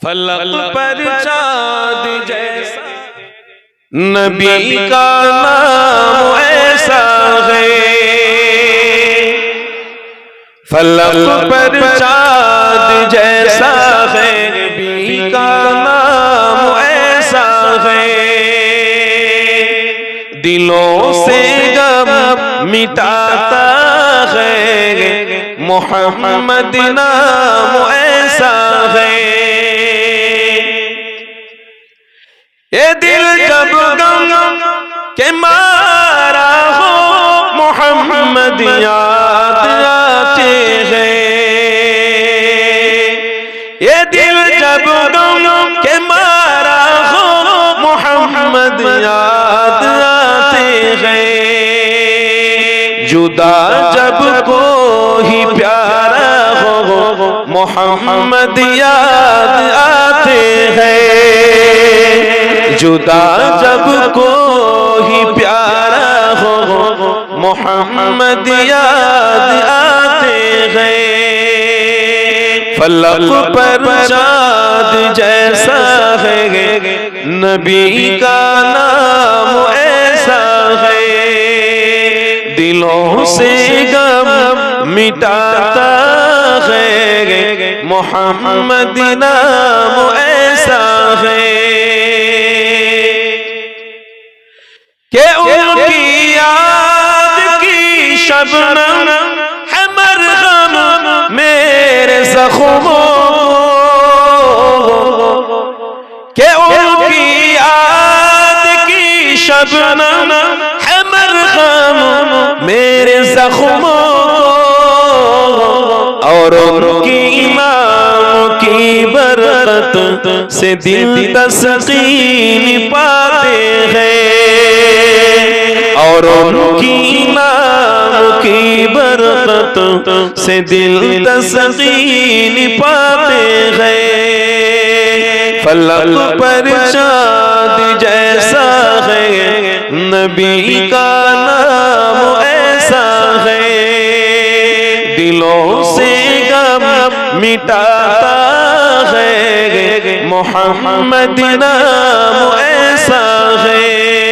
फलक पर चाँद जैसा नबी का नाम ऐसा है। फलक पर चाँद जैसा है, नबी का नाम ऐसा है। दिलों से गम मिटाता है, मोहम्मद नाम ऐसा है। ये दिल जब गम के मारा हो, मोहम्मद याद आते हैं। ये दिल जब गम के मारा हो, मोहम्मद याद आते हैं। जुदा जब कोई प्यारा हो, मोहम्मद याद आते हैं। जुदा जब कोई प्यारा हो, मोहम्मद याद आते हैं। फलक पर चाँद जैसा है, नबी का नाम ऐसा है। दिलों से गम मिटाता है, मोहम्मद नाम ऐसा है। के उनकी याद की शबनम है मरहम मेरे ज़ख्मों के उनकी याद की शबनम है मरहम मेरे ज़ख्मों और उनकी नाम की बरकत से दिल तस्कीन पाते हैं। और उनकी नाम की बरकत से दिल तस्कीन पाते हैं। फलक पर चाँद जैसा है, नबी का नाम ऐसा है। दिलों से गम मिटाता है, मोहम्मद नाम ऐसा है।